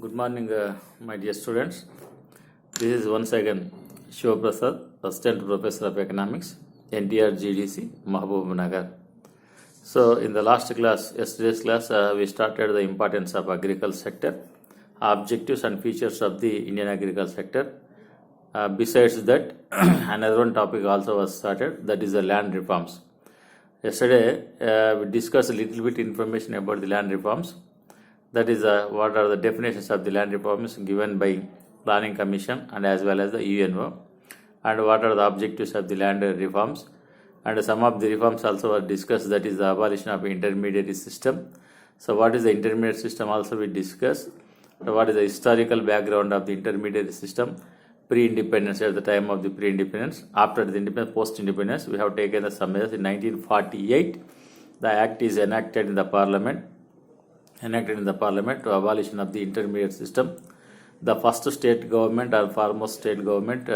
Good morning, my dear students. This is once again Shiva Prasad, Assistant Professor of Economics, NTR GDC, Mahabub Nagar. So, in the last class, yesterday's class, we started the importance of agriculture sector, objectives and features of the Indian agriculture sector. Besides that, another one topic also was started, that is the land reforms. Yesterday, we discussed a little bit information about the land reforms. That is, what are the definitions of the land reforms given by Planning Commission and as well as the UNO, and what are the objectives of the land reforms. And some of the reforms also were discussed, that is the abolition of intermediary system. So what is the intermediate system also we discussed. So what is the historical background of the intermediary system, pre-independence, at the time of the pre-independence, after the independence, post-independence. We have taken the some measures in 1948. The act is enacted in the parliament to abolition of the intermediate system. The first state government or foremost state government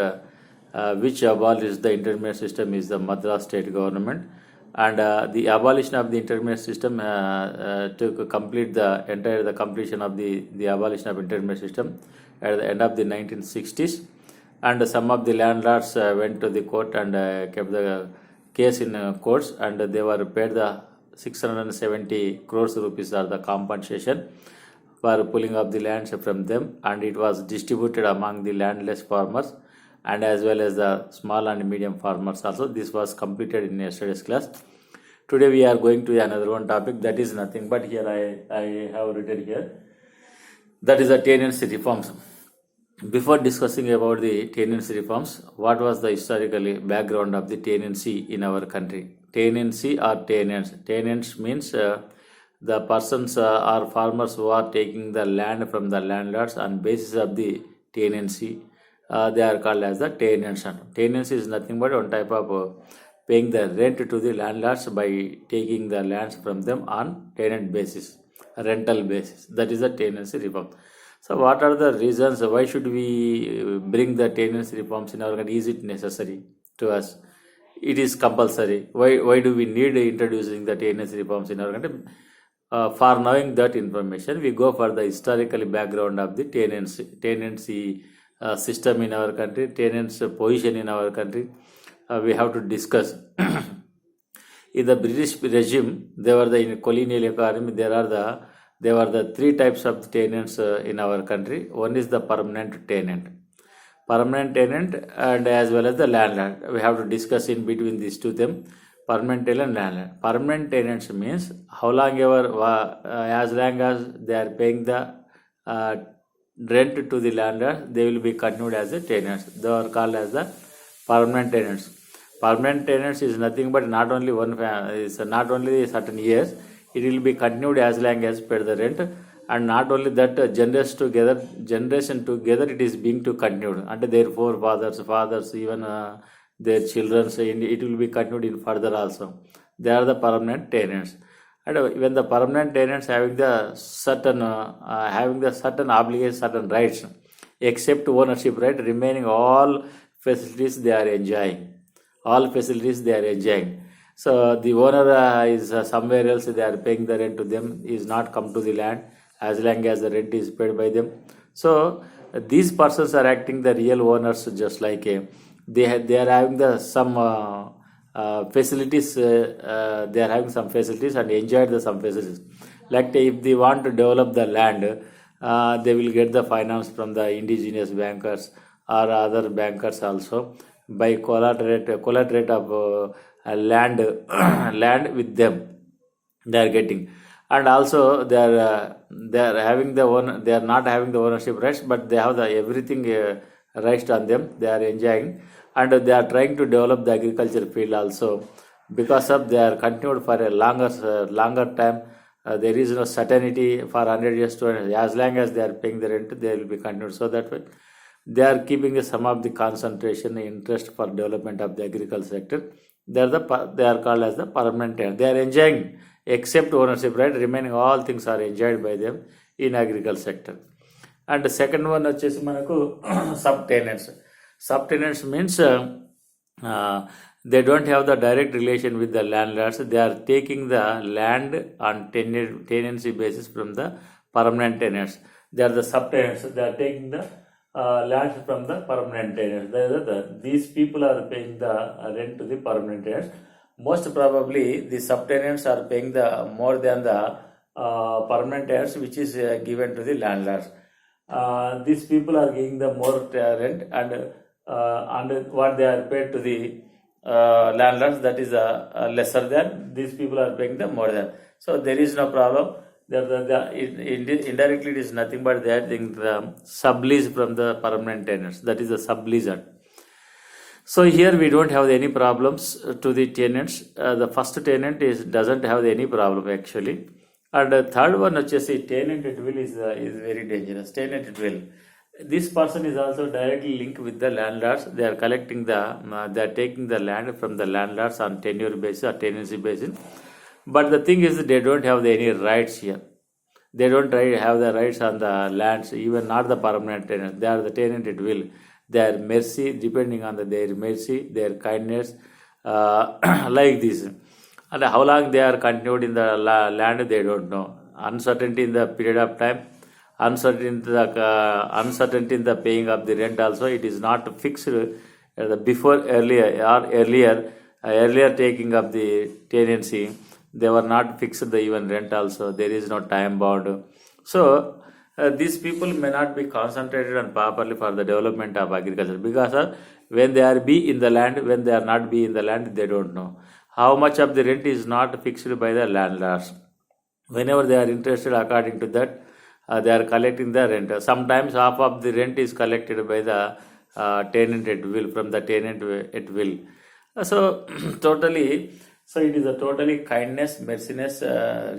which abolished the intermediate system is the Madras state government. And the abolition of the intermediate system to complete the completion of the abolition of intermediate system at the end of the 1960s. And some of the landlords went to the court and kept the case in courts, and they were paid the 670 crores rupees are the compensation for pulling up the lands from them, and it was distributed among the landless farmers and as well as the small and medium farmers also. This was completed in yesterday's class. Today we are going to another one topic, that is nothing but here I have written here, that is the tenancy reforms. Before discussing about the tenancy reforms, what was the historical background of the tenancy in our country? Tenancy or tenants. Tenants means the persons or farmers who are taking the land from the landlords on basis of the tenancy. They are called as the tenants. Tenancy is nothing but one type of paying the rent to the landlords by taking the lands from them on tenant basis, rental basis. That is the tenancy reform. So what are the reasons? Why should we bring the tenancy reforms in our country? Is it necessary to us? It is compulsory. Why do we need introducing the tenancy reforms in our country? For knowing that information, we go for the historical background of the tenancy system in our country, tenants position in our country. We have to discuss. In the British regime, they were in colonial economy. There were the three types of tenants in our country. One is the permanent tenant and as well as the landlord. We have to discuss in between these two them, permanent tenant and landlord. Permanent tenants means how long ever, as long as they are paying the rent to the landlord, they will be continued as the tenants. They are called as the permanent tenants. Permanent tenants is nothing but not only not only certain years. It will be continued as long as per the rent, and not only that, generation together it is being to continued, and their fathers, even their children, it will be continued in further also. They are the permanent tenants. And even the permanent tenants having the certain obligations, certain rights, except ownership right, remaining all facilities they are enjoying. So the owner is somewhere else, they are paying the rent to them, is not come to the land as long as the rent is paid by them. So these persons are acting the real owners, just like they are having some facilities. They are having some facilities and enjoyed some facilities. Like if they want to develop the land, they will get the finance from the indigenous bankers or other bankers also by collaterate of land with them they are getting. And also they are having they are not having the ownership rights, but they have the everything rights on them, they are enjoying, and they are trying to develop the agriculture field also, because of they are continued for a longer time. There is no certainty for 100 years to as long as they are paying the rent, they will be continued. So that way they are keeping some of the concentration interest for development of the agriculture sector. They are called as the permanent tenant. They are enjoying except ownership right, remaining all things are enjoyed by them in agriculture sector. And the second one వచ్చేసి మనకు subtenants. Subtenants means they don't have the direct relation with the landlords. They are taking the land on tenancy basis from the permanent tenants. They are the subtenants. They are taking the lands from the permanent tenants. These people are paying the rent to the permanent tenants. Most probably, the subtenants are paying the more than the permanent tenants, which is given to the landlords. These people are giving the more rent, and what they are paid to the landlords, that is lesser than these people are paying the more than. So there is no problem. Indirectly it is nothing but they are taking the sublease from the permanent tenants, that is the subleaser. So here we don't have any problems to the tenants. The first tenant doesn't have any problem actually. And the third one, tenant at will is very dangerous. Tenant at will. This person is also directly linked with the landlords. They are collecting they are taking the land from the landlords on tenure basis or tenancy basis. But the thing is, they don't have any rights here. They don't have the rights on the lands, even not the permanent tenant. They are the tenant at will. Their mercy, depending on their mercy, their kindness, like this. And how long they are continued in the land, they don't know. Uncertainty in the period of time, uncertainty in the paying of the rent also, it is not fixed before earlier taking of the tenancy. They were not fixed the even rent also. There is no time bound. So these people may not be concentrated on properly for the development of agriculture, because when they are be in the land, when they are not be in the land, they don't know. How much of the rent is not fixed by the landlords. Whenever they are interested, according to that, they are collecting the rent. Sometimes half of the rent is collected by the tenant at will, from the tenant at will. So totally, so it is a totally kindness, merciness.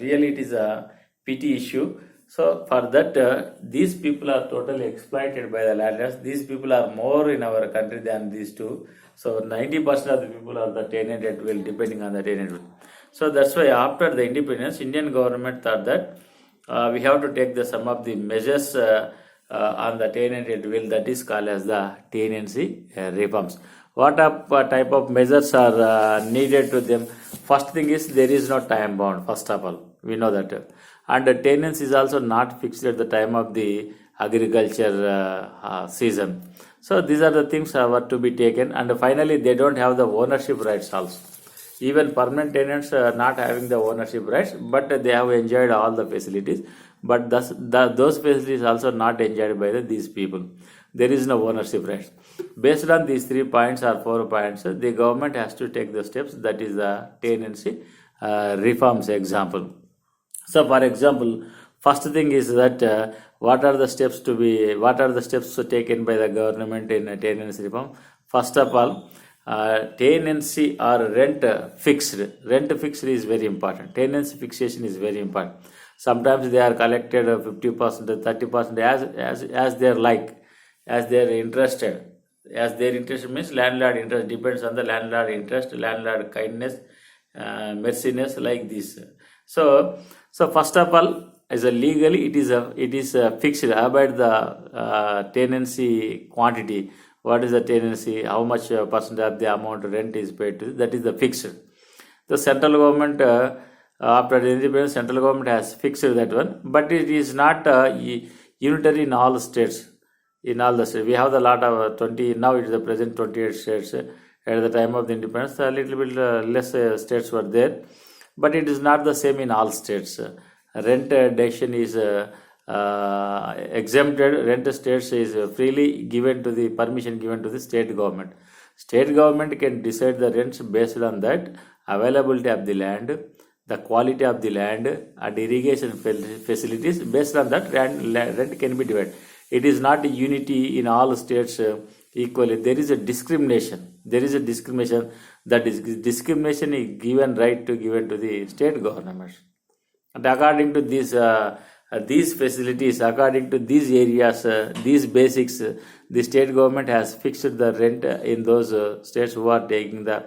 Really, it is a pity issue. So for that, these people are totally exploited by the landlords. These people are more in our country than these two. So 90% of the people are the tenant at will, depending on the tenant will. So that's why after the independence, Indian government thought that we have to take some of the measures on the tenant at will, that is called as the tenancy reforms. What type of measures are needed to them? First thing is, there is no time bound, first of all. We know that. And the tenancy is also not fixed at the time of the agriculture season. So these are the things that were to be taken. And finally, they don't have the ownership rights also. Even permanent tenants not having the ownership rights, but they have enjoyed all the facilities. But those facilities also not enjoyed by these people. There is no ownership rights. Based on these 3 points or 4 points, the government has to take the steps. That is the tenancy reforms example. So, for example, first thing is that what are the steps taken by the government in tenancy reform? First of all, tenancy or rent fixed. Rent fixed is very important. Tenancy fixation is very important. Sometimes they are collected 50%, 30% as they are like, as they are interested. As their interest means landlord interest, depends on the landlord interest, landlord kindness, merciness, like this. So first of all, as a legally it is fixed about the tenancy quantity. What is the tenancy? How much percent of the amount rent is paid to? That is the fixed. The central government after the independence, central government has fixed that one, but it is not unitary in all states. In all the states, we have the lot of 20. Now it is the present 28 states. At the time of the independence, a little bit less states were there, but it is not the same in all states. Rent decision is exempted. Rent states is freely given to the permission given to the state government. State government can decide the rents based on that availability of the land, the quality of the land, and irrigation facilities. Based on that, rent can be divided. It is not unity in all states equally. There is a discrimination. That is discrimination is given to the state governments. And according to these facilities, according to these areas, these basics, the state government has fixed the rent in those states who are taking the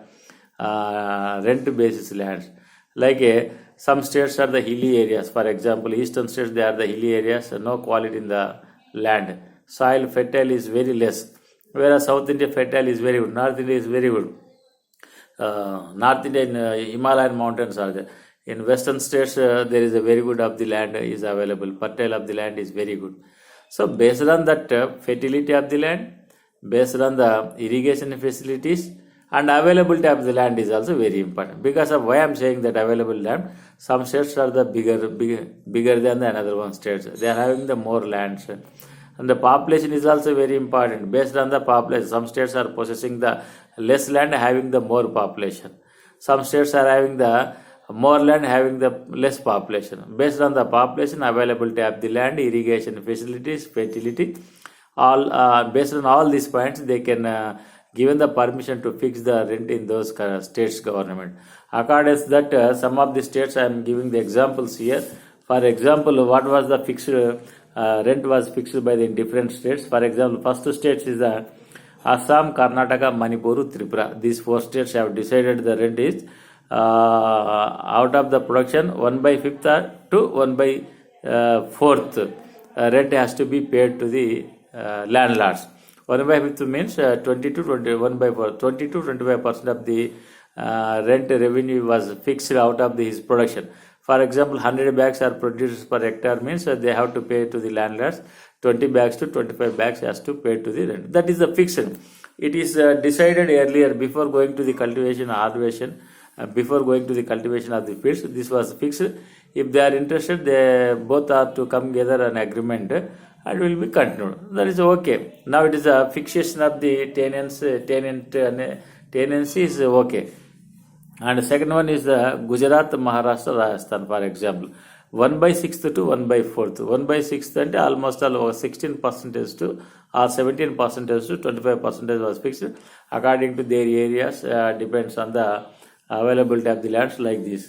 rent basis lands. Like some states are the hilly areas. For example, eastern states, they are the hilly areas, no quality in the land. Soil fertile is very less. Whereas South India fertile is very good. North India is very good. North India in Himalayan mountains are there. In western states, there is a very good of the land is available. Fertile of the land is very good. So based on that fertility of the land, based on the irrigation facilities and availability of the land is also very important. Because of why I'm saying that available land, some states are the bigger than the another one states. They are having the more lands. And the population is also very important. Based on the population, some states are possessing the less land, having the more population. Some states are having the more land, having the less population. Based on the population, availability of the land, irrigation facilities, fertility, all based on all these points, they can given the permission to fix the rent in those states government. According to that, some of the states I am giving the examples here. For example, what was the fixed rent was fixed by the different states. For example, first states is Assam, Karnataka, Manipur, Tripura. These 4 states have decided the rent is out of the production 1/5 to 1/4 rent has to be paid to the landlords. 1/5 means 20 to 21/4, 20 to 25% of the rent revenue was fixed out of his production. For example, 100 bags are produced per hectare means they have to pay to the landlords 20 bags to 25 bags has to pay to the rent. That is the fixed. It is decided earlier before going to the cultivation harvestation, before going to the cultivation of the fields. This was fixed. If they are interested, they both are to come together an agreement and will be continued. That is okay. Now it is a fixation of the tenancy is okay. And second one is the Gujarat, Maharashtra, Rajasthan, for example. 1/6 to 1/4. 1/6 and almost all 16% to or 17% to 25% was fixed according to their areas. Depends on the availability of the lands like this.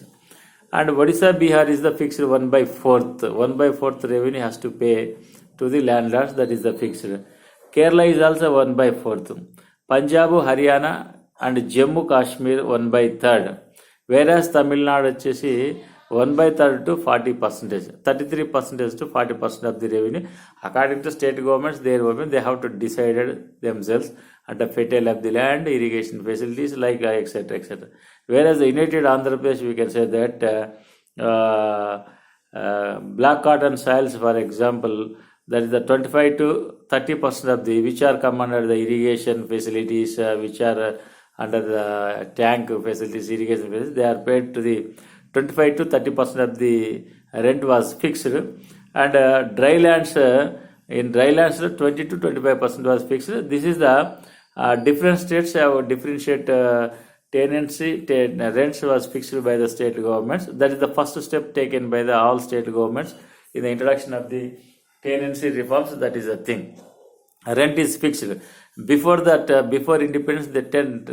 And Odisha, Bihar is the fixed 1/4. 1/4 revenue has to pay to the landlords. That is the fixed. Kerala is also 1/4. Punjab, Haryana and Jammu Kashmir 1/3. Whereas Tamil Nadu వచ్చేసి 1/3 to 40%, 33% to 40% of the revenue. According to state governments, their women they have to decide themselves at the fertile of the land, irrigation facilities like etc. etc. Whereas the United Andhra Pradesh, we can say that black cotton soils, for example, that is the 25 to 30% of the which are come under the irrigation facilities, which are under the tank facilities, irrigation facilities, they are paid to the 25 to 30% of the rent was fixed. And dry lands, in dry lands 20 to 25% was fixed. This is the different states have differentiate tenancy rents was fixed by the state governments. That is the first step taken by the all state governments in the introduction of the tenancy reforms. That is the thing. Rent is fixed. Before that, before independence, the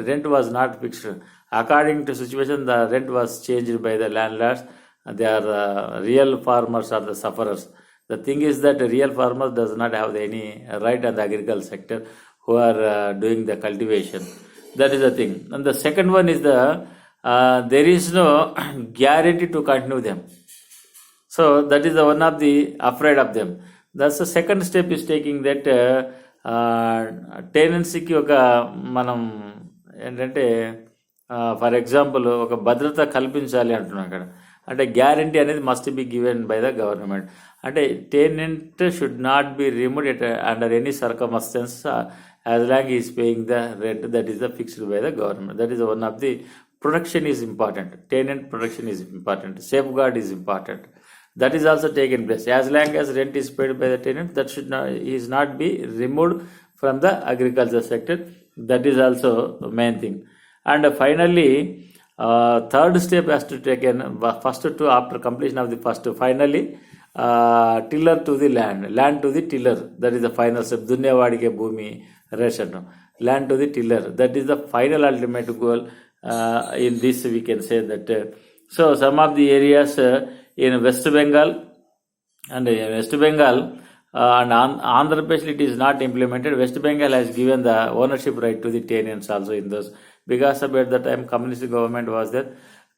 rent was not fixed. According to situation, the rent was changed by the landlords. They are real farmers are the sufferers. The thing is that real farmers does not have any right on the agricultural sector who are doing the cultivation. That is the thing. And the second one is the there is no guarantee to continue them. So that is the one of the afraid of them. That's the second step is taking that టెనెన్సీకి ఒక మనం ఏంటంటే for example ఒక భద్రత కల్పించాలి అంటున్నాం అక్కడ. అంటే guarantee అనేది must be given by the government. అంటే tenant should not be removed at under any circumstance as long is paying the rent that is the fixed by the government. That is one of the protection is important. Tenant protection is important. Safeguard is important. That is also taken place. As long as rent is paid by the tenant, that should not is not be removed from the agriculture sector. That is also the main thing. And finally, third step has to taken first to after completion of the first. Finally, tiller to the land to the tiller. That is the final step. Dunyavadike bhumi ration. Land to the tiller. That is the final ultimate goal. In this, we can say that. So some of the areas. In West Bengal and Andhra Pradesh it is not implemented. West Bengal has given the ownership right to the tenants also in those, because at the time communist government was there.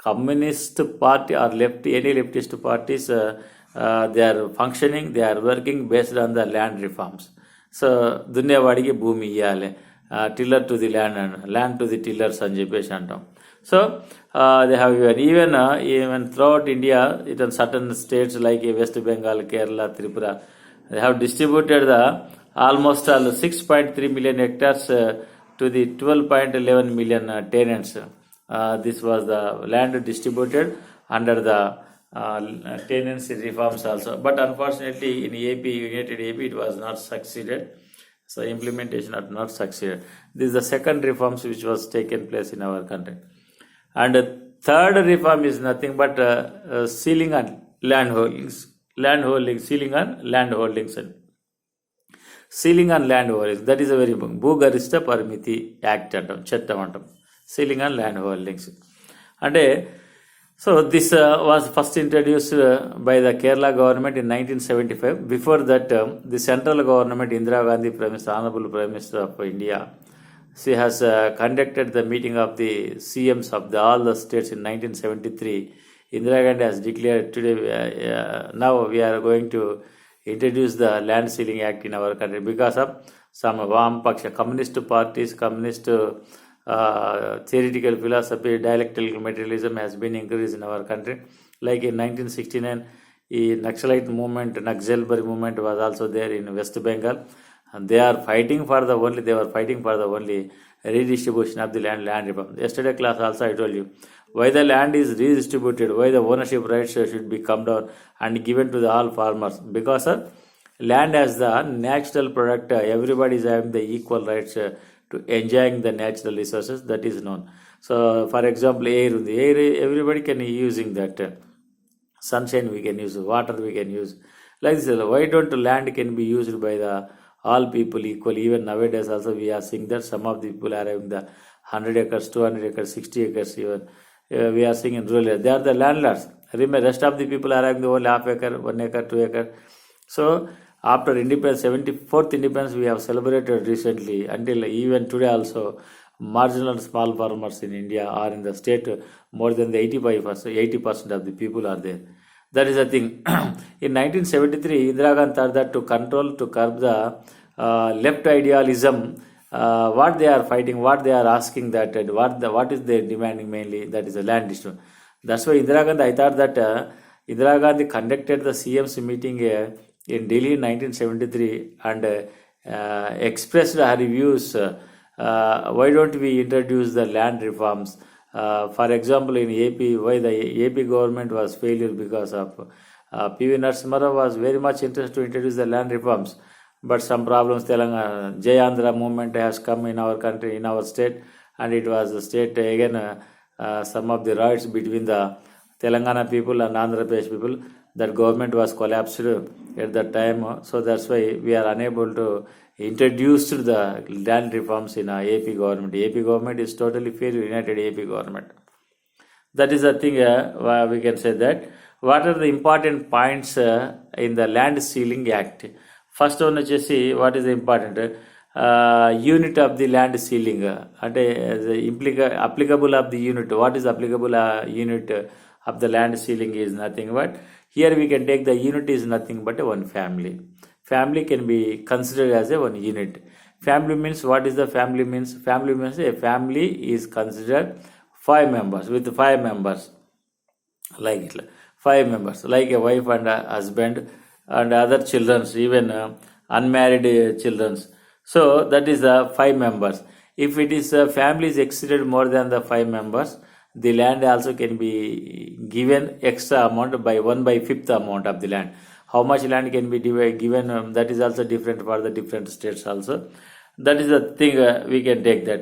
Communist party or any leftist parties they are functioning, they are working based on the land reforms. So దున్నేవాడికి భూమి ఇవ్వాలి, tiller to the land and land to the tillers అని చెప్పేసి అంటాం. So they have even throughout India, it in certain states like West Bengal, Kerala, Tripura, They have distributed the almost all 6.3 million hectares to the 12.11 million tenants. This was the land distributed under the tenancy reforms also. But unfortunately, in AP, United AP, it was not succeeded. So implementation had not succeeded. This is the second reforms which was taken place in our country. And the third reform is nothing but sealing on land holdings. Sealing on land holdings. Sealing on land holdings. That is a very big. Bhugarishta Parimiti Act antam, Chettam antam. Sealing on land holdings. And so this was first introduced by the Kerala government in 1975. Before that, the central government, Indira Gandhi, Honorable Prime Minister of India, she has conducted the meeting of the CMs of all the states in 1973. Indira Gandhi has declared today, now we are going to introduce the Land Sealing Act in our country because of some Vampaksha, communist parties, communist theoretical philosophy, dialectical materialism has been increased in our country. Like in 1969, the Naxalite movement, Naxalbari movement was also there in West Bengal. And they were fighting for the only redistribution of the land reform. Yesterday class also I told you why the land is redistributed, why the ownership rights should be come down and given to the all farmers. Because land as the natural product, everybody is having the equal rights to enjoying the natural resources, that is known. So for example, air, everybody can be using that. Sunshine we can use, water we can use. Like this, why don't land can be used by the all people equally? Even nowadays also we are seeing that some of the people are having the 100 acres, 200 acres, 60 acres even. We are seeing in rural areas. They are the landlords. Remember, rest of the people are having the only half acre, 1 acre, 2 acre. So after independence, 74th independence we have celebrated recently, until even today also, marginal and small farmers in India are in the state, more than the 80% of the people are there. That is the thing. In 1973, Indira Gandhi thought that to curb the left idealism, what they are fighting, what they are asking, that what is they demanding mainly, that is the land distribution. That's why Indira Gandhi, I thought that Indira Gandhi conducted the CM's meeting in Delhi in 1973 and expressed her views. Why don't we introduce the land reforms? For example, in AP, why the AP government was failure because of P.V. Narasimha Rao was very much interested to introduce the land reforms, but some problems. Telangana Jai Andhra movement has come in our country, in our state, and it was the state again. Some of the riots between the Telangana people and Andhra Pradesh people, that government was collapsed at that time. So that's why we are unable to introduce the land reforms in AP government. AP government is totally failure, United AP government. That is the thing we can say that. What are the important points in the Land Sealing Act? First one వచ్చేసి what is the important unit of the land sealing అంటే applicable of the unit. What is applicable unit of the land sealing is nothing but, here we can take the unit is nothing but one family. Family can be considered as a one unit. Family means, what is the family means? Family means a family is considered 5 members, with 5 members, like it, 5 members, like a wife and a husband and other children, even unmarried children. So that is the 5 members. If it is family is exceeded more than the 5 members, the land also can be given extra amount by 1/5 amount of the land. How much land can be given, that is also different for the different states also. That is the thing we can take that.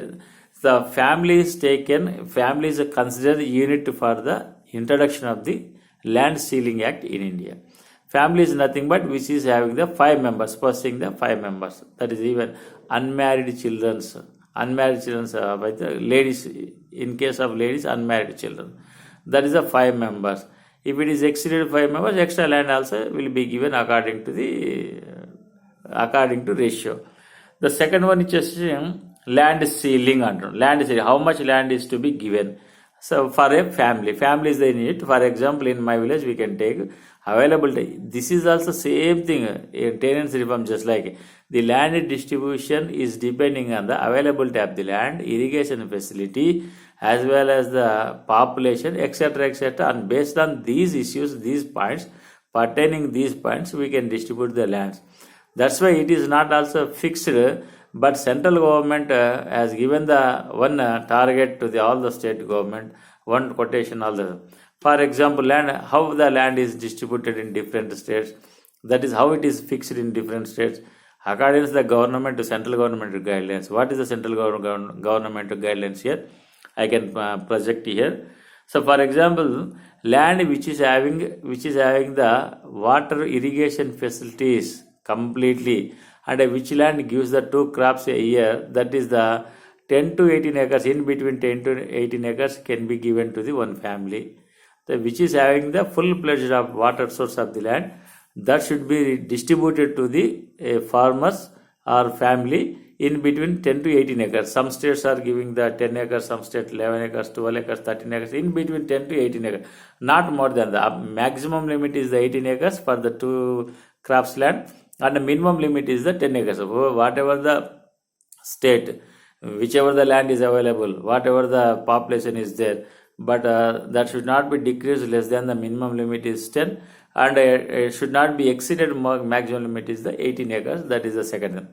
The family is taken, family is considered unit for the introduction of the Land Sealing Act in India. Family is nothing but which is having the 5 members, possessing the 5 members. That is even unmarried children by the ladies, in case of ladies, unmarried children. That is the 5 members. If it is exceeded 5 members, extra land also will be given according to ratio. The second one is just land sealing. Land sealing, how much land is to be given. So for a family is the unit. For example, in my village we can take availability. This is also same thing in tenancy reform, just like the land distribution is depending on the availability of the land, irrigation facility, as well as the population, etc., etc. And based on these issues, these points, pertaining these points, we can distribute the lands. That's why it is not also fixed, but central government has given the one target to the all the state government, one quotation all the. For example, land, how the land is distributed in different states, that is how it is fixed in different states according to the government to central government guidelines. What is the central government guidelines here? I can project here. So, for example, land which is having the water irrigation facilities completely, and which land gives the 2 crops a year, that is the 10 to 18 acres, in between 10 to 18 acres can be given to the one family. Which is having the full pledge of water source of the land, that should be distributed to the farmers or family in between 10 to 18 acres. Some states are giving the 10 acres, some states 11 acres, 12 acres, 13 acres, in between 10 to 18 acres. Not more than the maximum limit is the 18 acres for the 2 crops land, and the minimum limit is the 10 acres. So whatever the state, whichever the land is available, whatever the population is there, but that should not be decreased less than the minimum limit is 10, and it should not be exceeded, maximum limit is the 18 acres. That is the second one.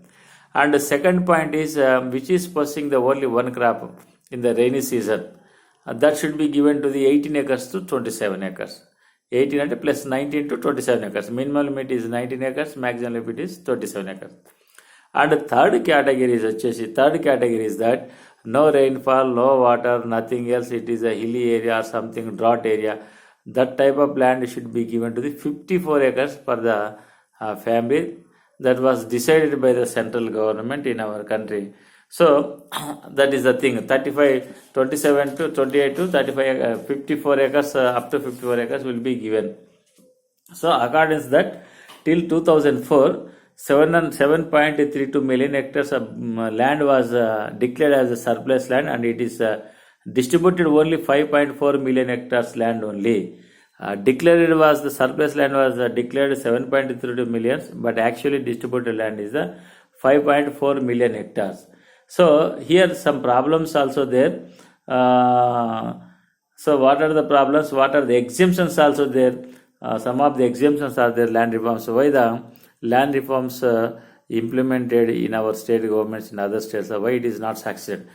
And the second point is which is possessing the only one crop in the rainy season, that should be given to the 18 acres to 27 acres. 18 and plus 19 to 27 acres. Minimum limit is 19 acres, maximum limit is 27 acres. And the third category is that no rainfall, no water, nothing else, it is a hilly area or something drought area. That type of land should be given to the 54 acres for the family. That was decided by the central government in our country. So that is the thing. 27 to 28 to 35, 54 acres, up to 54 acres will be given. So according to that, till 2004, 7.32 million hectares of land was declared as a surplus land, and it is distributed only 5.4 million hectares land only. Declared was the surplus land was declared 7.32 million, but actually distributed land is 5.4 million hectares. So here some problems also there. So what are the problems? What are the exemptions also there? Some of the exemptions are there, land reforms. So why the land reforms implemented in our state governments in other states, why it is not succeeded?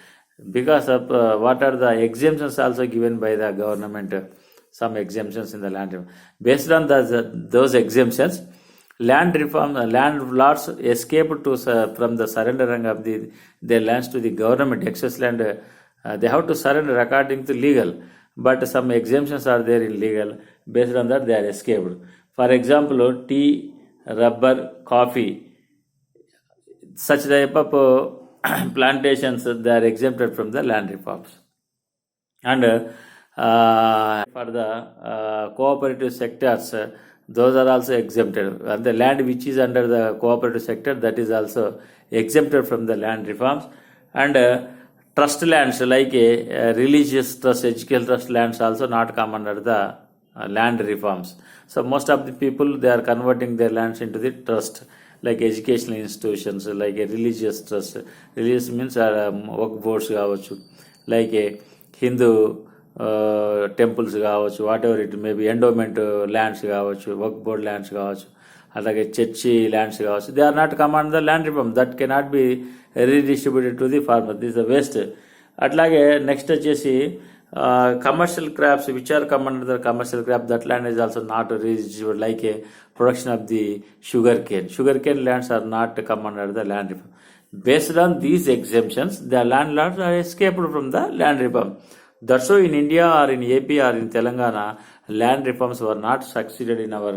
Because of what are the exemptions also given by the government? Some exemptions in the land reform. Based on those exemptions, landlords escaped from the surrendering of their lands to the government. Excess land they have to surrender according to legal, but some exemptions are there in legal. Based on that, they are escaped. For example, tea, rubber, coffee, such type of plantations, they are exempted from the land reforms. And for the cooperative sectors, those are also exempted. And the land which is under the cooperative sector, that is also exempted from the land reforms. And trust lands like religious trust, educational trust lands also not come under the land reforms. So most of the people, they are converting their lands into the trust, like educational institutions, like a religious trust. Religious means work boards kaavachu, like a Hindu temples కావచ్చు, whatever it maybe, endowment lands కావచ్చు, వర్క్ board lands కావచ్చు, అలాగే church lands కావచ్చు. They are not come under the land reform, that cannot be redistributed to the farmer. This the waste. అట్లాగే next వచ్చేసి commercial crops which are come under the commercial crop, that land is also not redistributed, like a production of the sugar cane. Sugar cane lands are not commanded the land reform. Based on these exemptions, the landlords are escaped from the land reform. That's why in India or in AP or in Telangana, land reforms were not succeeded in our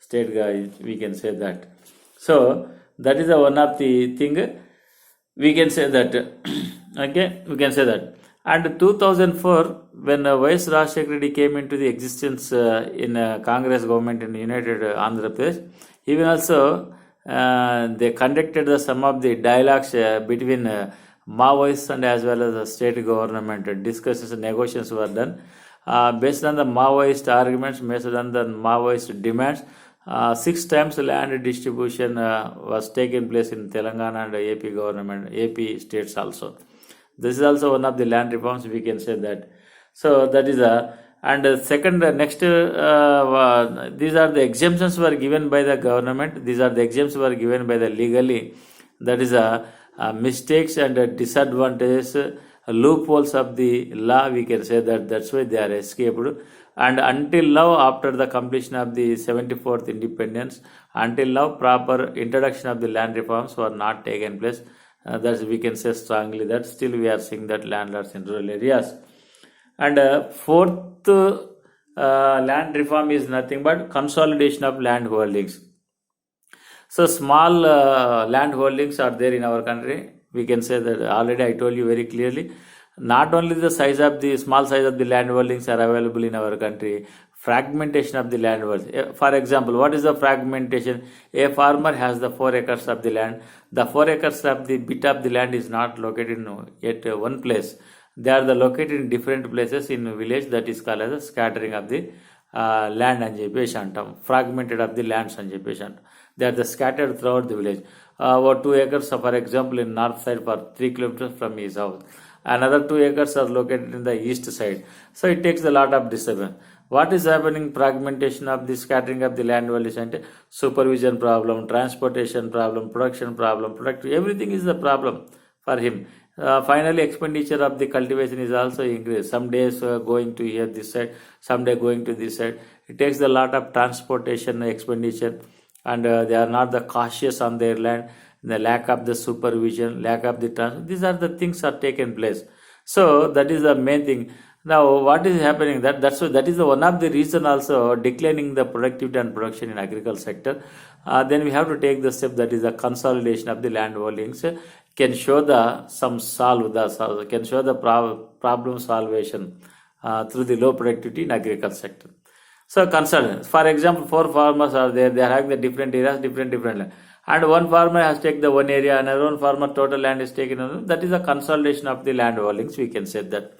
state, guys. We can say that. So that is one of the thing we can say that. Okay, we can say that. And 2004, when Vice Rajshekar Reddy came into the existence in Congress government in United Andhra Pradesh, even also they conducted some of the dialogues between Maoists and as well as the state government. Discussions and negotiations were done. Based on the Maoist arguments, based on the Maoist demands, 6 times land distribution was taken place in Telangana and AP government, AP states also. This is also one of the land reforms, we can say that. So that is And second, these are the exemptions were given by the government. These are the exemptions were given by the legally. That is mistakes and disadvantages, loopholes of the law. We can say that that's why they are escaped. And until now, after the completion of the 74th independence, until now, proper introduction of the land reforms were not taken place. That's we can say strongly that still we are seeing that landlords in rural areas. And fourth land reform is nothing but consolidation of land holdings. So small land holdings are there in our country. We can say that already I told you very clearly. Not only the small size of the land holdings are available in our country, fragmentation of the land holdings. For example, what is the fragmentation? A farmer has the 4 acres of the land. The 4 acres of the bit of the land is not located at one place. They are located in different places in a village. That is called as a scattering of the land అని చెప్పేసి అంటాం. Fragmented of the lands అని చెప్పేసి అంటాం. They are scattered throughout the village. About 2 acres, for example, in north side for 3 kilometers from his house. Another 2 acres are located in the east side. So it takes a lot of disturbance. What is happening? Fragmentation of the scattering of the land values and supervision problem, transportation problem, production problem, everything is the problem for him. Finally, expenditure of the cultivation is also increased. Some days going to here this side, some day going to this side. It takes a lot of transportation expenditure, and they are not the cautious on their land. The lack of the supervision, lack of the these are the things are taken place. So that is the main thing. Now what is happening? That is the one of the reason also declining the productivity and production in agriculture sector. Then we have to take the step, that is the consolidation of the land holdings. Can show the problem solvation through the low productivity in agriculture sector. So consolidation. For example, 4 farmers are there. They are having the different areas, different land. And one farmer has taken the one area, another one farmer total land is taken. That is a consolidation of the land holdings. We can say that.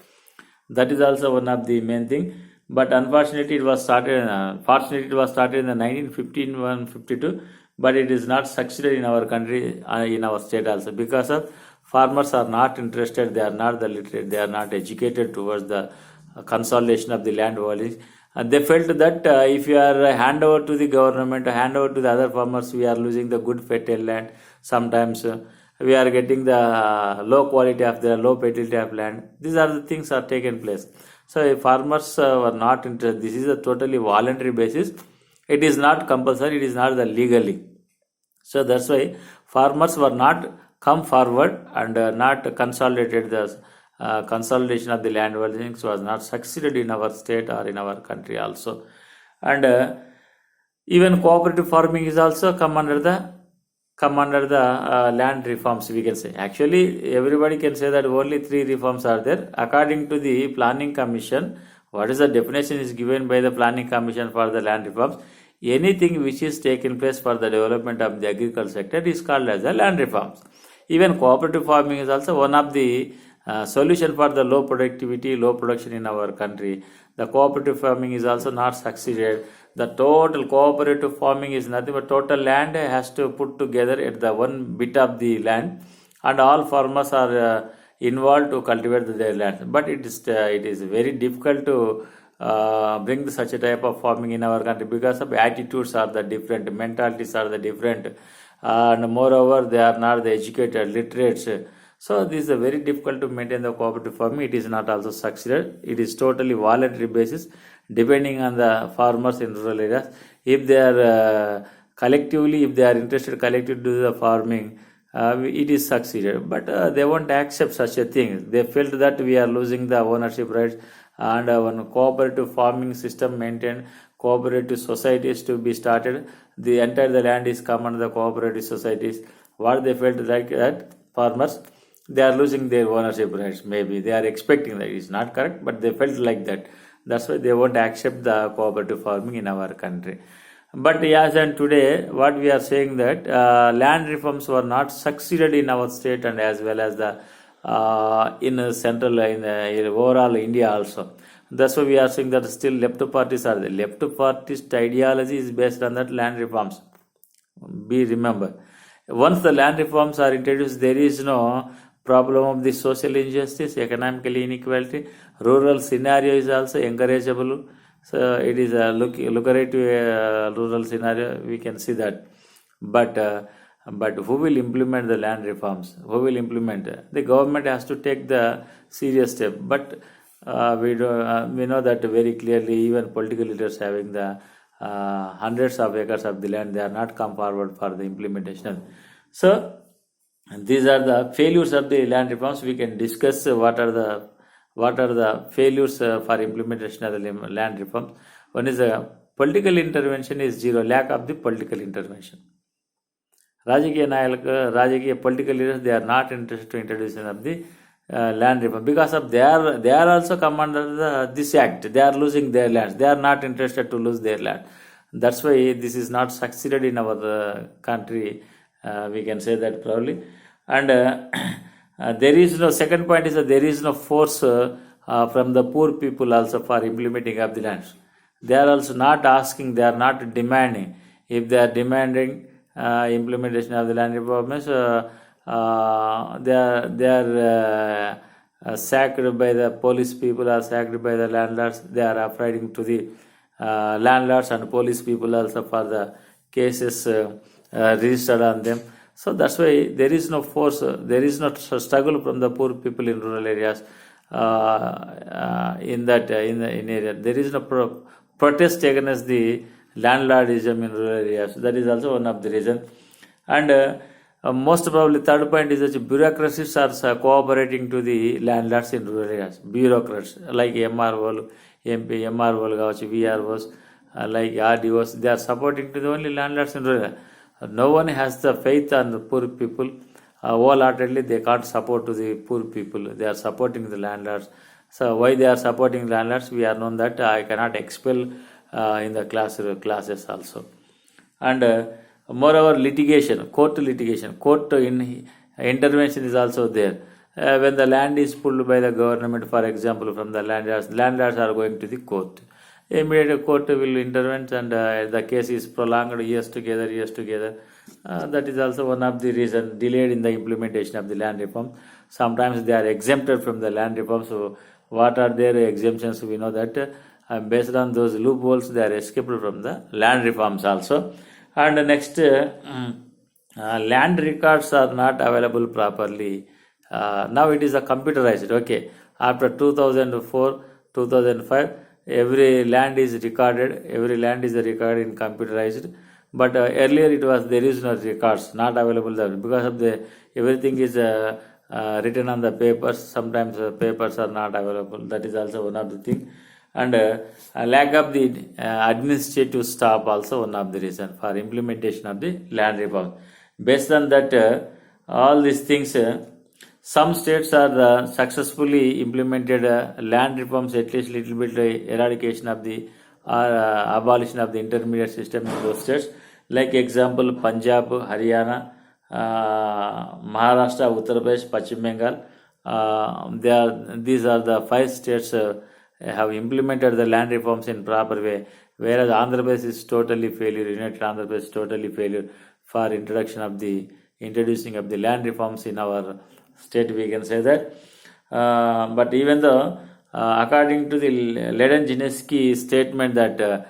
That is also one of the main thing. But unfortunately, it was started. Fortunately, it was started in the 1951-52. But it is not succeeded in our country, in our state also, because of farmers are not interested. They are not the literate. They are not educated towards the consolidation of the land holdings. They felt that if you are hand over to the government, hand over to the other farmers, we are losing the good fertile land. Sometimes we are getting the low quality of the low fertility of land. These are the things are taken place. So if farmers were not interested, this is a totally voluntary basis. It is not compulsory. It is not the legally. So that's why farmers were not come forward and not consolidated. The consolidation of the land holdings was not succeeded in our state or in our country also. And even cooperative farming is also come under the land reforms, we can say. Actually, everybody can say that only 3 reforms are there. According to the Planning Commission, what is the definition is given by the Planning Commission for the land reforms? Anything which is taken place for the development of the agriculture sector is called as the land reforms. Even cooperative farming is also one of the solution for the low productivity, low production in our country. The cooperative farming is also not succeeded. The total cooperative farming is nothing but total land has to put together at the one bit of the land, and all farmers are involved to cultivate their land. But it is very difficult to bring such a type of farming in our country, because of attitudes are the different, mentalities are the different, and moreover they are not the educated, literates. So this is very difficult to maintain the cooperative farming. It is not also succeeded. It is totally voluntary basis, depending on the farmers in rural areas. If they are collectively, if they are interested collectively to do the farming, it is succeeded. But they won't accept such a thing. They felt that we are losing the ownership rights, and one cooperative farming system maintained, cooperative societies to be started. The entire the land is come under the cooperative societies. What they felt like that farmers, they are losing their ownership rights. Maybe they are expecting that. It is not correct, but they felt like that. That's why they won't accept the cooperative farming in our country. But yes, and today what we are saying that land reforms were not succeeded in our state, and as well as the in central, in overall India also. That's why we are saying that still left parties are there. Left partist ideology is based on that land reforms. Be remember, once the land reforms are introduced, there is no problem of the social injustice, economical inequality. Rural scenario is also encourageable. So it is a lucrative rural scenario. We can see that, but who will implement the land reforms? Who will implement? The government has to take the serious step. But we know that very clearly. Even political leaders having the hundreds of acres of the land, they are not come forward for the implementation. So these are the failures of the land reforms. We can discuss what are the failures for implementation of the land reforms. One is political intervention is zero, lack of the political intervention. Rajकीय political leaders, they are not interested to introduction of the land reform because of they are also come under this act. They are losing their lands. They are not interested to lose their land. That's why this is not succeeded in our country. We can say that proudly. And there is no, second point is that there is no force from the poor people also for implementing of the lands. They are also not asking, they are not demanding. If they are demanding implementation of the land reforms, they are sacked by the police people, or sacked by the landlords. They are afraid to the landlords and police people also for the cases registered on them. So that's why there is no force, there is no struggle from the poor people in rural areas. In area, there is no protest against the landlordism in rural areas. That is also one of the reasons. And most probably third point is that bureaucracies are cooperating to the landlords in rural areas. Bureaucrats like MRO, MP, MRO, VROs, like RDOs, they are supporting to the only landlords in rural areas. No one has the faith on the poor people. Wholeheartedly, they can't support to the poor people. They are supporting the landlords. So why they are supporting landlords? We are known that I cannot expel in the classes also. And moreover, court intervention is also there. When the land is pulled by the government, for example, from the landlords are going to the court. Immediate court will intervene, and the case is prolonged years together. That is also one of the reasons delayed in the implementation of the land reform. Sometimes they are exempted from the land reform. So what are their exemptions? We know that based on those loopholes, they are escaped from the land reforms also. And next, land records are not available properly. Now it is a computerized. Okay, after 2004, 2005. Every land is recorded. Every land is recorded in computerized. But earlier it was there is no records not available there because of the everything is written on the papers. Sometimes papers are not available. That is also one of the thing. And lack of the administrative staff also one of the reason for implementation of the land reform. Based on that, all these things. Some states are successfully implemented land reforms, at least little bit eradication of the abolition of the intermediate system in those states. Like example, Punjab, Haryana, Maharashtra, Uttar Pradesh, Pachim Bengal. These are the 5 states have implemented the land reforms in proper way, whereas Andhra Pradesh is totally failure. United Andhra Pradesh is totally failure for introducing of the land reforms in our state, we can say that. But even though, according to the Ledin-Zielinski statement that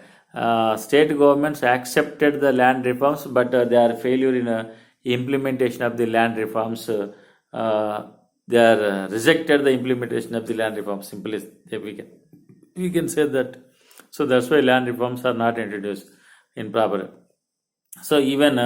state governments accepted the land reforms, but they are failure in implementation of the land reforms. They are rejected the implementation of the land reforms. Simply, we can say that. So that's why land reforms are not introduced in proper. So even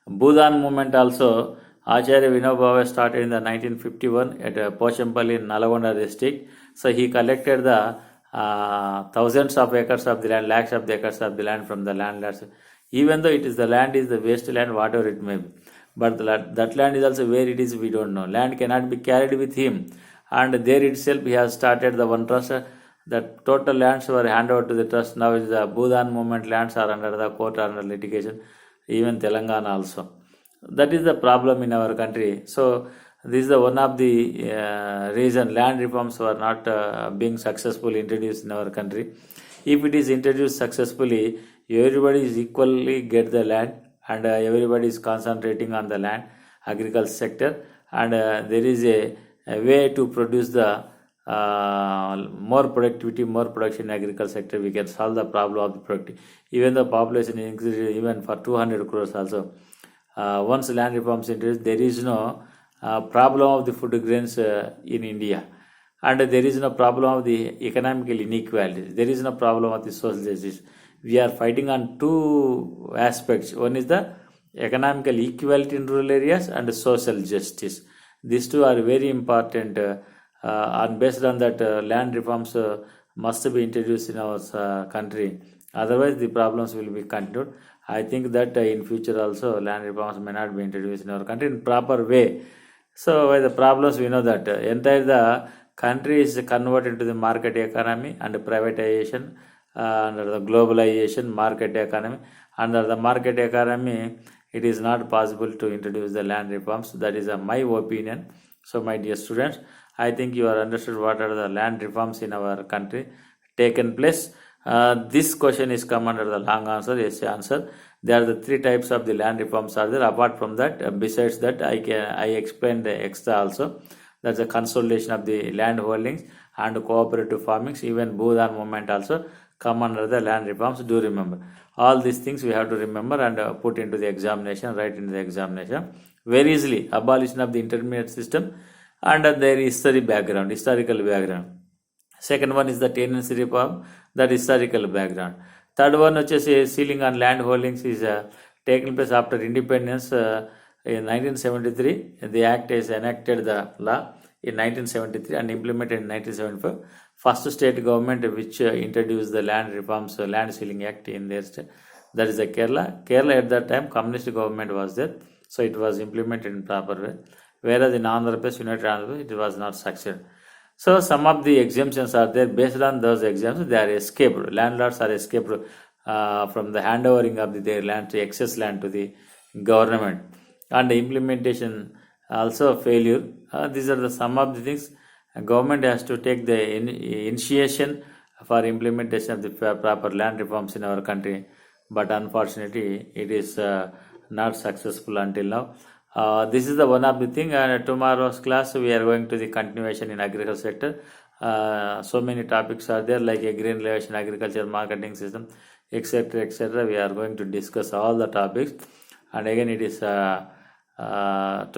Bhudan movement also. Acharya Vinoba Bhave started in the 1951 at Pochampalli in Nalgonda district. So he collected the thousands of acres of the land, lakhs of the acres of the land from the landlords. Even though it is the land is the wasteland, whatever it may be. But that land is also where it is, we don't know. Land cannot be carried with him. And there itself he has started the one trust. The total lands were handed over to the trust. Now is the Bhudan movement lands are under the court, under litigation. Even Telangana also. That is the problem in our country. So this is the one of the reason land reforms were not being successfully introduced in our country. If it is introduced successfully, everybody is equally get the land, and everybody is concentrating on the land, agriculture sector, and there is a way to produce the more productivity, more production in agriculture sector. We can solve the problem of the productivity. Even the population increases even for 200 crores also. Once land reforms introduced, there is no problem of the food grains in India, and there is no problem of the economical inequality. There is no problem of the social justice. We are fighting on two aspects. One is the economical equality in rural areas and social justice. These two are very important. And based on that, land reforms must be introduced in our country. Otherwise, the problems will be continued. I think that in future also land reforms may not be introduced in our country in proper way. So by the problems, we know that entire the country is converted to the market economy and privatization, under the globalization market economy. Under the market economy, it is not possible to introduce the land reforms. That is my opinion. So my dear students, I think you are understood what are the land reforms in our country taken place. This question is come under the long answer, yes answer. There are the three types of the land reforms are there. Apart from that, besides that, I explained the extra also. That's a consolidation of the land holdings and cooperative farmings. Even Bhudan movement also come under the land reforms. Do remember all these things. We have to remember and put into the examination, write into the examination very easily. Abolition of the intermediate system and their historical background. Second one is the tenancy reform, that historical background. Third one వచ్చేసి ceiling on land holdings is taken place after independence in 1973. The act is enacted the law in 1973 and implemented in 1975. First state government which introduced the land reforms, land ceiling act in their state, that is the Kerala. Kerala at that time communist government was there, so it was implemented in proper way. Whereas in Andhra Pradesh, United Andhra Pradesh, it was not succeeded. So some of the exemptions are there. Based on those exemptions, they are escaped. Landlords are escaped from the handovering of their land, to excess land to the government, and the implementation also failure. These are the some of the things. Government has to take the initiation for implementation of the proper land reforms in our country, but unfortunately, it is not successful until now. This is the one of the thing, and tomorrow's class we are going to the continuation in agriculture sector. So many topics are there, like a green relation, agriculture marketing system, etc., etc. We are going to discuss all the topics, and again it is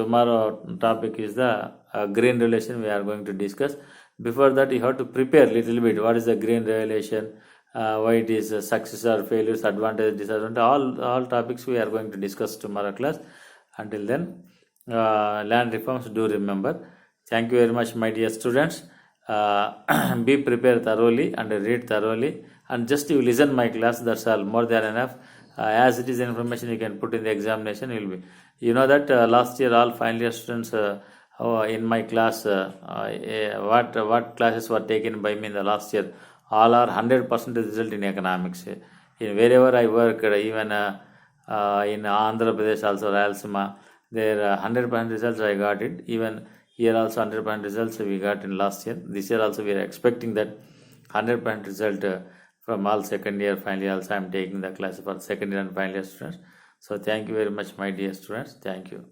tomorrow topic is the green relation we are going to discuss. Before that, you have to prepare little bit. What is the green relation? Why it is success or failures, advantage, disadvantage. All topics we are going to discuss tomorrow class. Until then, land reforms, do remember. Thank you very much, my dear students. Be prepared thoroughly and read thoroughly, and just you listen my class. That's all, more than enough. As it is information you can put in the examination, will be. You know that last year all final year students in my class, what classes were taken by me in the last year, all are 100% result in economics. In wherever I work, even in Andhra Pradesh also, Rayalaseema, there 100% results I got it. Even here also 100% results we got in last year. This year also we are expecting that 100% result from all second year, final year also I am taking the class for second year and final year students. So thank you very much, my dear students. Thank you.